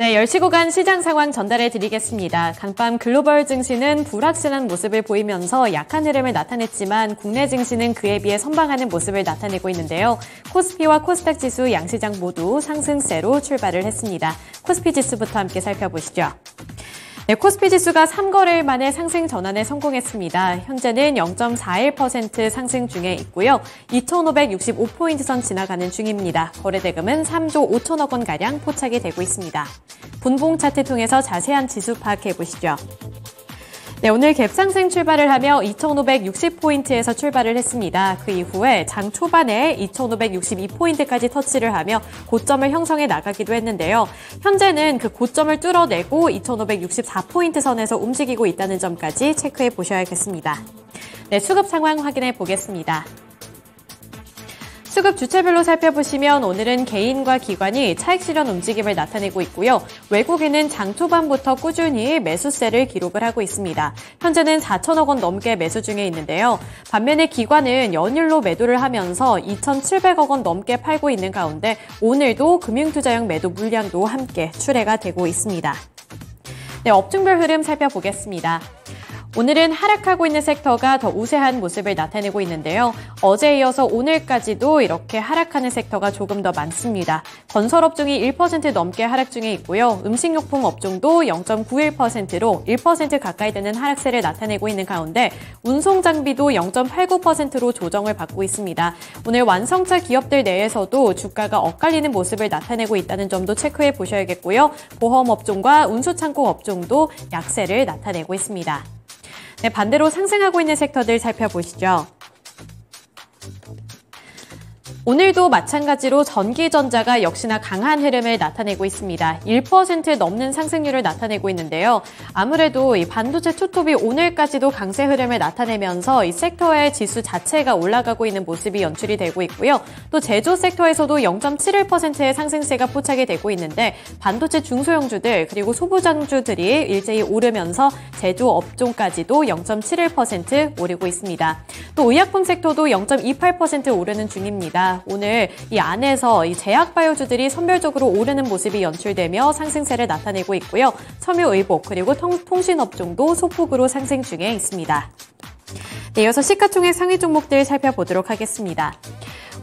네, 10시 구간 시장 상황 전달해 드리겠습니다. 간밤 글로벌 증시는 불확실한 모습을 보이면서 약한 흐름을 나타냈지만 국내 증시는 그에 비해 선방하는 모습을 나타내고 있는데요. 코스피와 코스닥 지수 양시장 모두 상승세로 출발을 했습니다. 코스피 지수부터 함께 살펴보시죠. 네, 코스피 지수가 3거래일 만에 상승 전환에 성공했습니다. 현재는 0.41% 상승 중에 있고요. 2,565포인트 선 지나가는 중입니다. 거래대금은 3조 5천억 원가량 포착이 되고 있습니다. 분봉 차트 통해서 자세한 지수 파악해 보시죠. 네, 오늘 갭상승 출발을 하며 2,560포인트에서 출발을 했습니다. 그 이후에 장 초반에 2,562포인트까지 터치를 하며 고점을 형성해 나가기도 했는데요. 현재는 그 고점을 뚫어내고 2,564포인트 선에서 움직이고 있다는 점까지 체크해 보셔야겠습니다. 네, 수급 상황 확인해 보겠습니다. 수급 주체별로 살펴보시면 오늘은 개인과 기관이 차익 실현 움직임을 나타내고 있고요. 외국인은 장 초반부터 꾸준히 매수세를 기록을 하고 있습니다. 현재는 4천억 원 넘게 매수 중에 있는데요. 반면에 기관은 연일로 매도를 하면서 2,700억 원 넘게 팔고 있는 가운데 오늘도 금융투자형 매도 물량도 함께 출회가 되고 있습니다. 네, 업종별 흐름 살펴보겠습니다. 오늘은 하락하고 있는 섹터가 더 우세한 모습을 나타내고 있는데요. 어제에 이어서 오늘까지도 이렇게 하락하는 섹터가 조금 더 많습니다. 건설업종이 1% 넘게 하락 중에 있고요. 음식료품 업종도 0.91%로 1% 가까이 되는 하락세를 나타내고 있는 가운데 운송장비도 0.89%로 조정을 받고 있습니다. 오늘 완성차 기업들 내에서도 주가가 엇갈리는 모습을 나타내고 있다는 점도 체크해 보셔야겠고요. 보험업종과 운수창고 업종도 약세를 나타내고 있습니다. 네, 반대로 상승하고 있는 섹터들 살펴보시죠. 오늘도 마찬가지로 전기전자가 역시나 강한 흐름을 나타내고 있습니다. 1% 넘는 상승률을 나타내고 있는데요. 아무래도 이 반도체 투톱이 오늘까지도 강세 흐름을 나타내면서 이 섹터의 지수 자체가 올라가고 있는 모습이 연출이 되고 있고요. 또 제조 섹터에서도 0.71%의 상승세가 포착이 되고 있는데 반도체 중소형주들 그리고 소부장주들이 일제히 오르면서 제조 업종까지도 0.71% 오르고 있습니다. 또 의약품 섹터도 0.28% 오르는 중입니다. 오늘 이 안에서 이 제약바이오주들이 선별적으로 오르는 모습이 연출되며 상승세를 나타내고 있고요. 섬유의복 그리고 통신업종도 소폭으로 상승 중에 있습니다. 네, 이어서 시가총액 상위 종목들 살펴보도록 하겠습니다.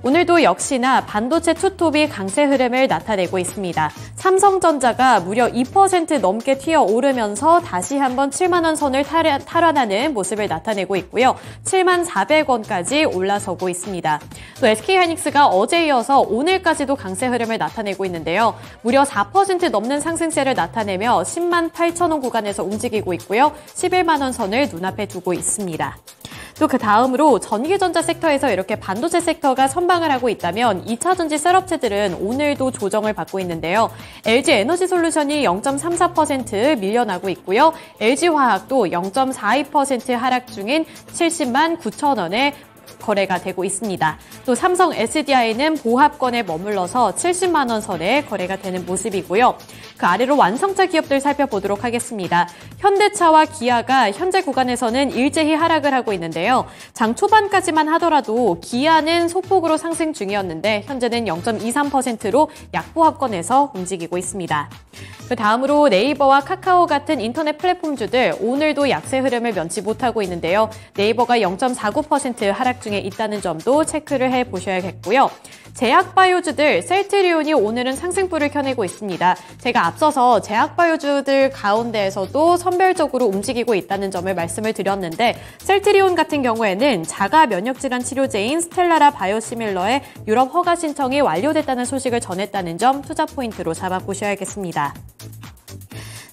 오늘도 역시나 반도체 투톱이 강세 흐름을 나타내고 있습니다. 삼성전자가 무려 2% 넘게 튀어오르면서 다시 한번 7만 원 선을 탈환하는 모습을 나타내고 있고요. 7만 400원까지 올라서고 있습니다. 또 SK하이닉스가 어제에 이어서 오늘까지도 강세 흐름을 나타내고 있는데요. 무려 4% 넘는 상승세를 나타내며 10만 8천 원 구간에서 움직이고 있고요. 11만 원 선을 눈앞에 두고 있습니다. 또 그 다음으로 전기전자 섹터에서 이렇게 반도체 섹터가 선방을 하고 있다면 2차전지 셀업체들은 오늘도 조정을 받고 있는데요. LG에너지솔루션이 0.34% 밀려나고 있고요. LG화학도 0.42% 하락 중인 70만 9천 원에 거래가 되고 있습니다. 또 삼성 SDI는 보합권에 머물러서 70만 원 선에 거래가 되는 모습이고요. 그 아래로 완성차 기업들 살펴보도록 하겠습니다. 현대차와 기아가 현재 구간에서는 일제히 하락을 하고 있는데요. 장 초반까지만 하더라도 기아는 소폭으로 상승 중이었는데 현재는 0.23%로 약보합권에서 움직이고 있습니다. 그 다음으로 네이버와 카카오 같은 인터넷 플랫폼주들 오늘도 약세 흐름을 면치 못하고 있는데요. 네이버가 0.49% 하락 중에 있다는 점도 체크를 해보셔야겠고요. 제약바이오주들 셀트리온이 오늘은 상승불을 켜내고 있습니다. 제가 앞서서 제약바이오주들 가운데에서도 선별적으로 움직이고 있다는 점을 말씀을 드렸는데 셀트리온 같은 경우에는 자가 면역질환 치료제인 스텔라라 바이오시밀러의 유럽 허가 신청이 완료됐다는 소식을 전했다는 점 투자 포인트로 잡아보셔야겠습니다.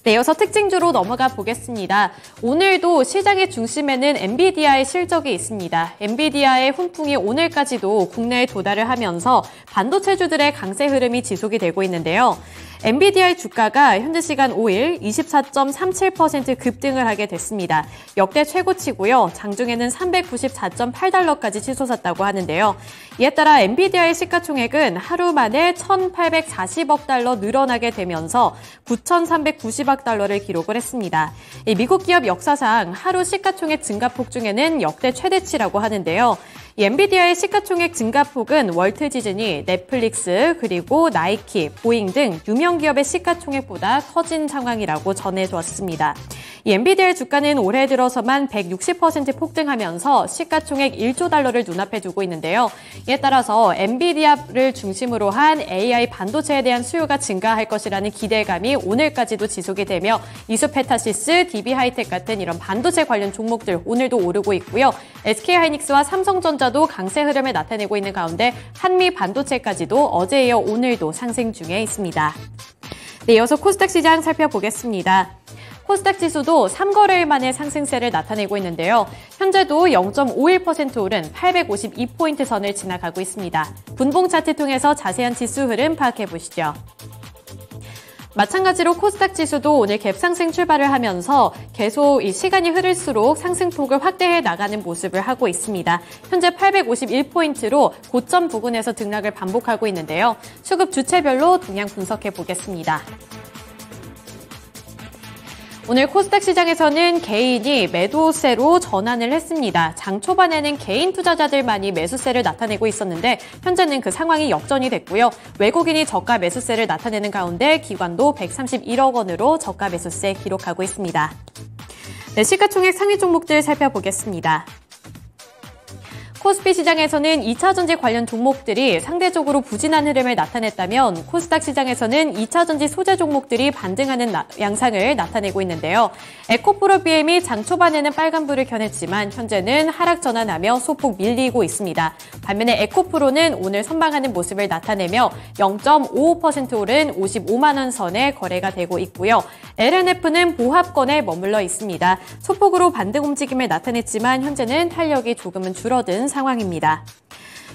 네, 이어서 특징주로 넘어가 보겠습니다. 오늘도 시장의 중심에는 엔비디아의 실적이 있습니다. 엔비디아의 훈풍이 오늘까지도 국내에 도달을 하면서 반도체주들의 강세 흐름이 지속이 되고 있는데요. 엔비디아의 주가가 현재 시간 5일 24.37% 급등을 하게 됐습니다. 역대 최고치고요. 장중에는 394.8달러까지 치솟았다고 하는데요. 이에 따라 엔비디아의 시가총액은 하루 만에 1,840억 달러 늘어나게 되면서 9,390억 달러를 기록을 했습니다. 미국 기업 역사상 하루 시가총액 증가폭 중에는 역대 최대치라고 하는데요. 이 엔비디아의 시가총액 증가폭은 월트 디즈니, 넷플릭스, 그리고 나이키, 보잉 등 유명 관련 기업의 시가총액보다 커진 상황이라고 전해주었습니다. 이 엔비디아의 주가는 올해 들어서만 160% 폭등하면서 시가총액 1조 달러를 눈앞에 두고 있는데요. 이에 따라서 엔비디아를 중심으로 한 AI 반도체에 대한 수요가 증가할 것이라는 기대감이 오늘까지도 지속이 되며 이수페타시스, DB하이텍 같은 이런 반도체 관련 종목들 오늘도 오르고 있고요. SK하이닉스와 삼성전자도 강세 흐름을 나타내고 있는 가운데 한미 반도체까지도 어제에 이어 오늘도 상승 중에 있습니다. 네, 이어서 코스닥 시장 살펴보겠습니다. 코스닥 지수도 3거래일 만에 상승세를 나타내고 있는데요. 현재도 0.51% 오른 852포인트 선을 지나가고 있습니다. 분봉 차트 통해서 자세한 지수 흐름 파악해 보시죠. 마찬가지로 코스닥 지수도 오늘 갭상승 출발을 하면서 계속 이 시간이 흐를수록 상승폭을 확대해 나가는 모습을 하고 있습니다. 현재 851포인트로 고점 부근에서 등락을 반복하고 있는데요. 수급 주체별로 동향 분석해 보겠습니다. 오늘 코스닥 시장에서는 개인이 매도세로 전환을 했습니다. 장 초반에는 개인 투자자들만이 매수세를 나타내고 있었는데 현재는 그 상황이 역전이 됐고요. 외국인이 저가 매수세를 나타내는 가운데 기관도 131억 원으로 저가 매수세 기록하고 있습니다. 네, 시가총액 상위 종목들 살펴보겠습니다. 코스피 시장에서는 2차전지 관련 종목들이 상대적으로 부진한 흐름을 나타냈다면 코스닥 시장에서는 2차전지 소재 종목들이 반등하는 양상을 나타내고 있는데요. 에코프로비엠이 장 초반에는 빨간불을 켜냈지만 현재는 하락 전환하며 소폭 밀리고 있습니다. 반면에 에코프로는 오늘 선방하는 모습을 나타내며 0.55% 오른 55만 원 선에 거래가 되고 있고요. LNF는 보합권에 머물러 있습니다. 소폭으로 반등 움직임을 나타냈지만 현재는 탄력이 조금은 줄어든 상황입니다.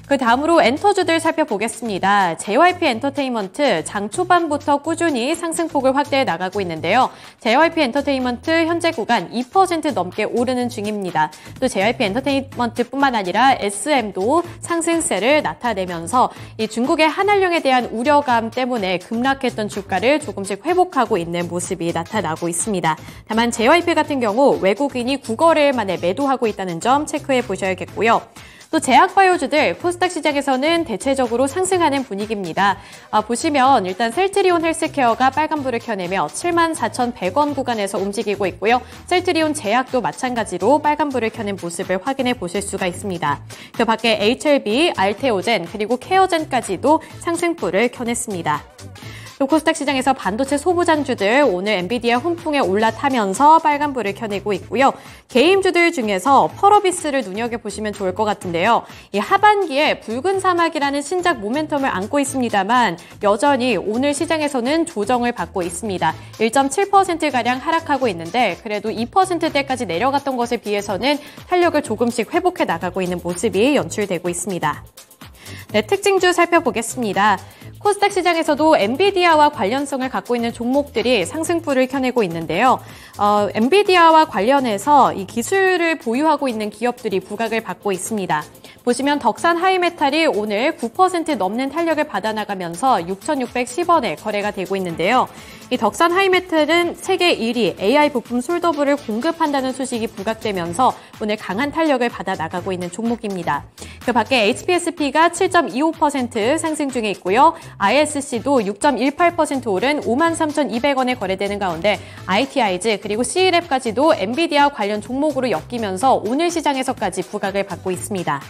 그 다음으로 엔터주들 살펴보겠습니다. JYP 엔터테인먼트 장 초반부터 꾸준히 상승폭을 확대해 나가고 있는데요. JYP 엔터테인먼트 현재 구간 2% 넘게 오르는 중입니다. 또 JYP 엔터테인먼트뿐만 아니라 SM도 상승세를 나타내면서 이 중국의 한한령에 대한 우려감 때문에 급락했던 주가를 조금씩 회복하고 있는 모습이 나타나고 있습니다. 다만 JYP 같은 경우 외국인이 9거래일 만에 매도하고 있다는 점 체크해 보셔야겠고요. 또 제약바이오주들 코스닥 시장에서는 대체적으로 상승하는 분위기입니다. 보시면 일단 셀트리온 헬스케어가 빨간불을 켜내며 74,100원 구간에서 움직이고 있고요. 셀트리온 제약도 마찬가지로 빨간불을 켜낸 모습을 확인해 보실 수가 있습니다. 그 밖에 HLB, 알테오젠 그리고 케어젠까지도 상승불을 켜냈습니다. 또 코스닥 시장에서 반도체 소부장주들 오늘 엔비디아 훈풍에 올라타면서 빨간불을 켜내고 있고요. 게임주들 중에서 펄어비스를 눈여겨보시면 좋을 것 같은데요. 이 하반기에 붉은 사막이라는 신작 모멘텀을 안고 있습니다만 여전히 오늘 시장에서는 조정을 받고 있습니다. 1.7%가량 하락하고 있는데 그래도 2%대까지 내려갔던 것에 비해서는 탄력을 조금씩 회복해 나가고 있는 모습이 연출되고 있습니다. 네, 특징주 살펴보겠습니다. 코스닥 시장에서도 엔비디아와 관련성을 갖고 있는 종목들이 상승불을 켜내고 있는데요. 엔비디아와 관련해서 이 기술을 보유하고 있는 기업들이 부각을 받고 있습니다. 보시면 덕산 하이메탈이 오늘 9% 넘는 탄력을 받아나가면서 6,610원에 거래가 되고 있는데요. 이 덕산 하이메탈은 세계 1위 AI 부품 솔더블을 공급한다는 소식이 부각되면서 오늘 강한 탄력을 받아나가고 있는 종목입니다. 그 밖에 HPSP가 7.25% 상승 중에 있고요. ISC도 6.18% 오른 53,200원에 거래되는 가운데 ITI즈 그리고 C랩까지도 엔비디아 관련 종목으로 엮이면서 오늘 시장에서까지 부각을 받고 있습니다.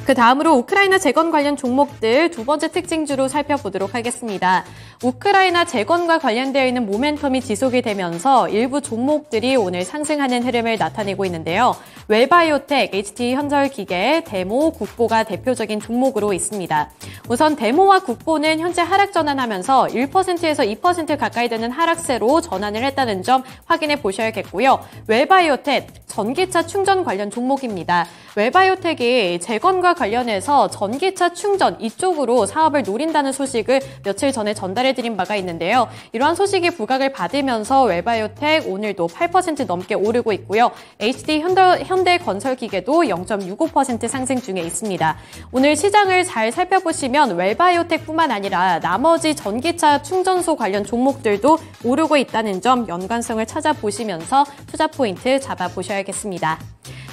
그 다음으로 우크라이나 재건 관련 종목들 두 번째 특징주로 살펴보도록 하겠습니다. 우크라이나 재건과 관련되어 있는 모멘텀이 지속이 되면서 일부 종목들이 오늘 상승하는 흐름을 나타내고 있는데요. 웰바이오텍, HT현절기계, 데모, 국보가 대표적인 종목으로 있습니다. 우선 데모와 국보는 현재 하락 전환하면서 1%에서 2% 가까이 되는 하락세로 전환을 했다는 점 확인해 보셔야겠고요. 웰바이오텍, 전기차 충전 관련 종목입니다. 웰바이오텍이 재건과 관련해서 전기차 충전 이쪽으로 사업을 노린다는 소식을 며칠 전에 전달해드린 바가 있는데요. 이러한 소식이 부각을 받으면서 웰바이오텍 오늘도 8% 넘게 오르고 있고요. HD 현대건설기계도 0.65% 상승 중에 있습니다. 오늘 시장을 잘 살펴보시면 웰바이오텍뿐만 아니라 나머지 전기차 충전소 관련 종목들도 오르고 있다는 점 연관성을 찾아보시면서 투자 포인트 잡아보셔야겠습니다.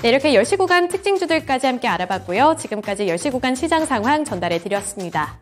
네, 이렇게 10시 구간 특징주들까지 함께 알아봤고요. 지금까지 10시 구간 시장 상황 전달해드렸습니다.